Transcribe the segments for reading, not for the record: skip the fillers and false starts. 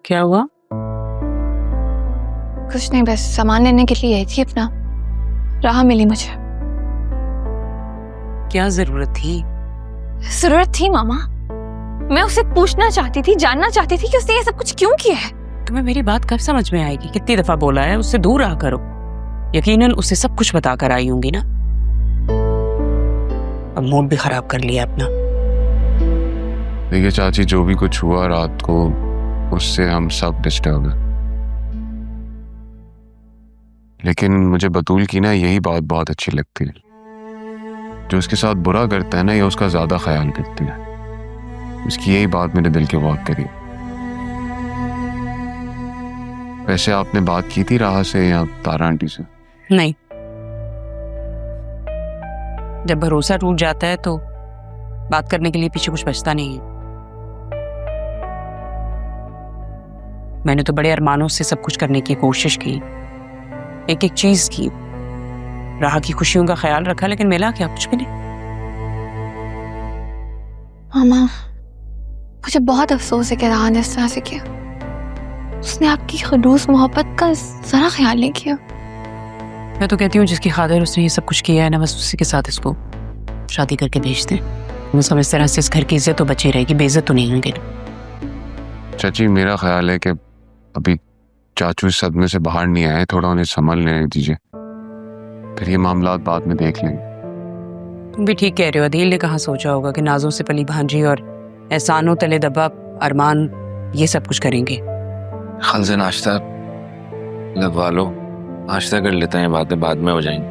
क्या हुआ? कुछ नहीं, बस सामान लेने के लिए आई थी अपना, राह मिली मुझे। क्या जरूरत थी? जरूरत थी मामा। मैं उससे पूछना चाहती थी, जानना चाहती थी कि उसने ये सब कुछ क्यों किया है। तुम्हें मेरी बात कब समझ में आएगी? कितनी दफा बोला है उससे दूर रहा करो। यकीनन उससे सब कुछ बताकर आई होंगी ना। अब मूड भी खराब कर लिया अपना। देखिए चाची, जो भी कुछ हुआ रात को उससे हम सब डिस्टर्ब हैं, लेकिन मुझे बतूल की ना यही बात बहुत अच्छी लगती है। जो उसके साथ बुरा करता है ना, ये उसका ज्यादा ख्याल करती है। उसकी यही बात मेरे दिल के बहुत करीब। वैसे आपने बात की थी राह से या तारा आंटी से? नहीं, जब भरोसा टूट जाता है तो बात करने के लिए पीछे कुछ बचता नहीं है। मैंने तो बड़े अरमानों से सब कुछ करने की कोशिश की, एक एक चीज की, राह की खुशियों का ख्याल रखा, लेकिन मिला क्या? कुछ भी नहीं। मामा, मुझे बहुत अफसोस है कि राह ने इस तरह से किया। उसने आपकी खलूस मोहब्बत का जरा ख्याल नहीं किया। मैं तो कहती हूँ जिसकी खातिर उसने ये सब कुछ किया है ना, बस उसी के साथ इसको शादी करके भेज दें। मतलब इस तरह से इस घर की इज्जत तो बची रहेगी, बेइज्जत तो नहीं होंगे। चाची, मेरा ख्याल है कि अभी चाचू इस सदमे से बाहर नहीं आए, थोड़ा उन्हें संभलने दीजिए, फिर ये मामला बाद में देख लेंगे। तुम भी ठीक कह रहे हो। अदील ने कहाँ सोचा होगा कि नाजों से पली भांजी और एहसानों तले दबा अरमान ये सब कुछ करेंगे। खाल से नाश्ता लगवा लो, नाश्ता कर लेते हैं, बातें बाद में हो जाएंगी।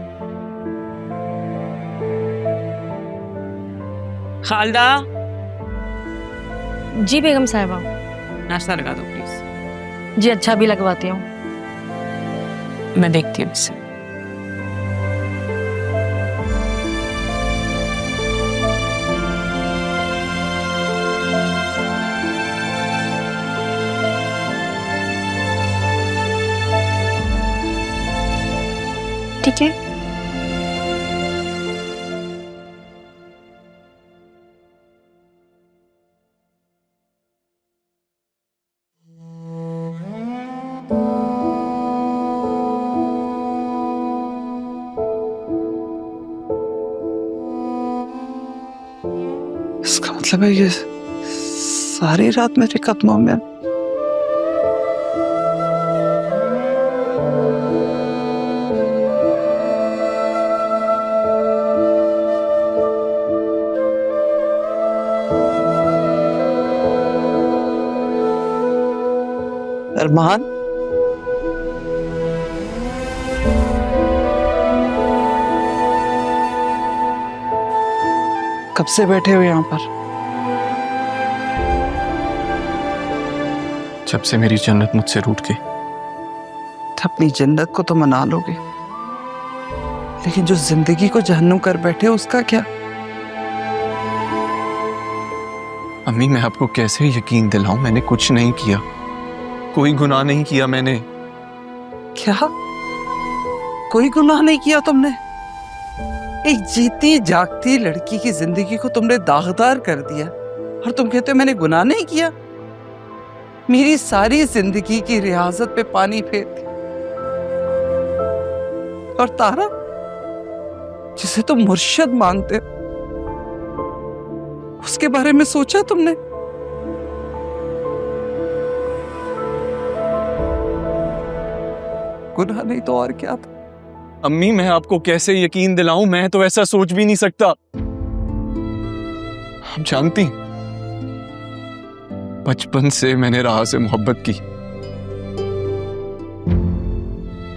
खालदा, जी बेगम साहिबा। नाश्ता लगा दो प्लीज। जी अच्छा, भी लगवाती हूँ। मैं देखती हूँ इससे। ठीक है। इसका मतलब है ये सारी रात मेरे कदमों में। अरमान, कब से बैठे हो यहाँ पर? जब से मेरी जन्नत मुझसे रूठ गई। अपनी जन्नत को तो मना लोगे, लेकिन जो जिंदगी को जहन्नुम कर बैठे उसका क्या? अम्मी, मैं आपको कैसे यकीन दिलाऊं? मैंने कुछ नहीं किया, कोई गुनाह नहीं किया मैंने। क्या कोई गुनाह नहीं किया तुमने? एक जीती जागती लड़की की जिंदगी को तुमने दागदार कर दिया और तुम कहते हो मैंने गुनाह नहीं किया? मेरी सारी जिंदगी की रियाजत पे पानी फेर दी। और तारा, जिसे तुम मुर्शिद मानते हो, उसके बारे में सोचा तुमने? गुनाह नहीं तो और क्या था? अम्मी, मैं आपको कैसे यकीन दिलाऊं? मैं तो ऐसा सोच भी नहीं सकता। आप जानती, बचपन से मैंने राह से मोहब्बत की।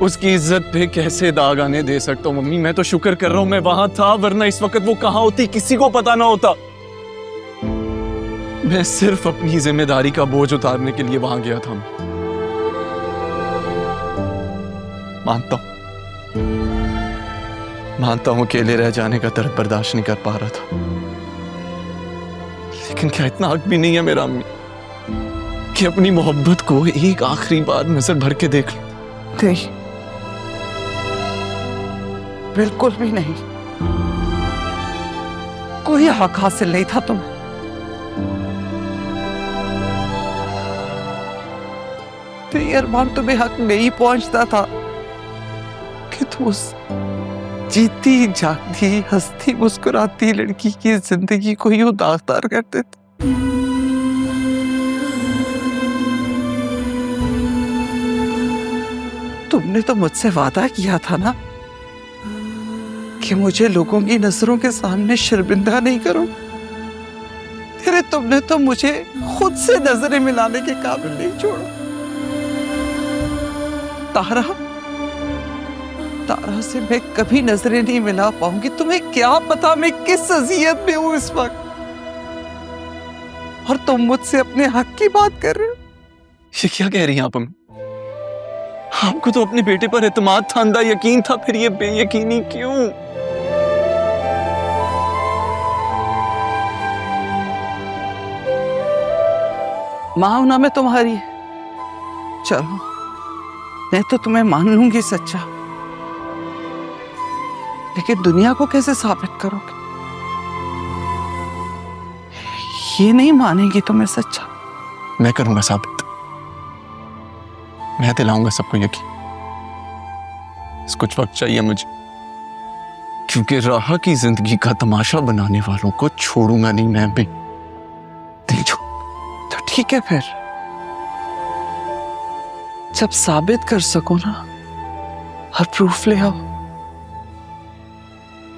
उसकी इज्जत पे कैसे दाग आने दे सकता हूँ मम्मी? मैं तो शुक्र कर रहा हूं मैं वहां था, वरना इस वक्त वो कहां होती किसी को पता ना होता। मैं सिर्फ अपनी जिम्मेदारी का बोझ उतारने के लिए वहां गया था। मानता हूं अकेले रह जाने का दर्द बर्दाश्त नहीं कर पा रहा था, लेकिन क्या इतना हक भी नहीं है मेरा अम्मी कि अपनी मोहब्बत को एक आखिरी बार नजर भर के देख लूं? नहीं, बिल्कुल भी नहीं। कोई हक हासिल नहीं था तुम्हें। तो ये अरमान तुम्हें हक नहीं पहुंचता था कि तुम उस जीती जागती हंसती मुस्कुराती लड़की की जिंदगी को यूं दागदार करते थे। तुमने तो मुझसे वादा किया था ना कि मुझे लोगों की नजरों के सामने शर्मिंदा नहीं करो। अरे तुमने तो मुझे खुद से नजरें मिलाने के काबिल नहीं छोड़ा। तारा से मैं कभी नजरें नहीं मिला पाऊंगी। तुम्हें क्या पता मैं किस अजियत में हूं इस वक्त, और तुम मुझसे अपने हक की बात कर रहे हो। ये क्या कह रही हैं आप? आपको तो अपने बेटे पर एतमाद था, अंधा यकीन था, फिर ये बेयकीनी क्यों? मां ना मैं तुम्हारी, चलो मैं तो तुम्हें मान लूंगी सच्चा, लेकिन दुनिया को कैसे साबित करोगे? ये नहीं मानेगी तुम्हें सच्चा। मैं करूंगा साबित, मैं दिलाऊंगा सबको यकीन। बस कुछ वक्त चाहिए मुझे, क्योंकि राह की जिंदगी का तमाशा बनाने वालों को छोड़ूंगा नहीं मैं भी। देखो तो ठीक है, फिर जब साबित कर सको ना और प्रूफ ले आओ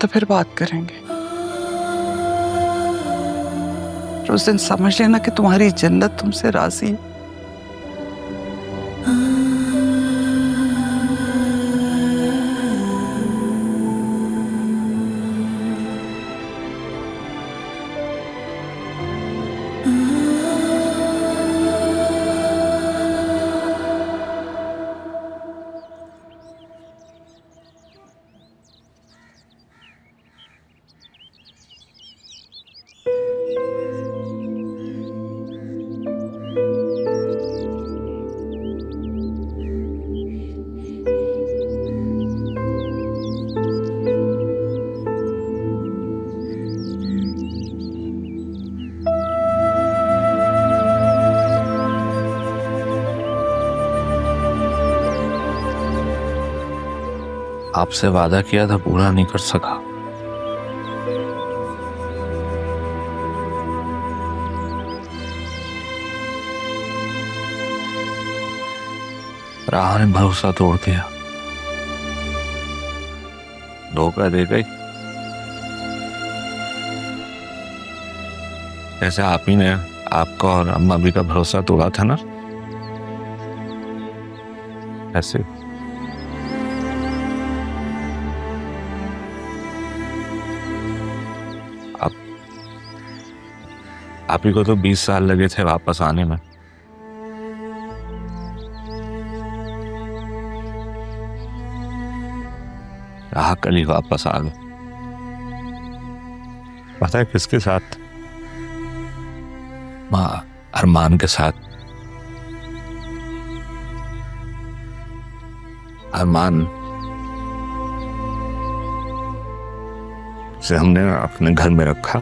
तो फिर बात करेंगे। उस दिन समझ लेना कि तुम्हारी जन्नत तुमसे राजी है। आपसे वादा किया था, पूरा नहीं कर सका। राह ने भरोसा तोड़ दिया, धोखा दे गई। जैसे आप ही ने आपका और अम्मा भी का भरोसा तोड़ा था ना, ऐसे आप ही को तो 20 साल लगे थे वापस आने में। राह कल ही वापस आ गए। पता है किसके साथ? मां अरमान के साथ। अरमान से हमने अपने घर में रखा,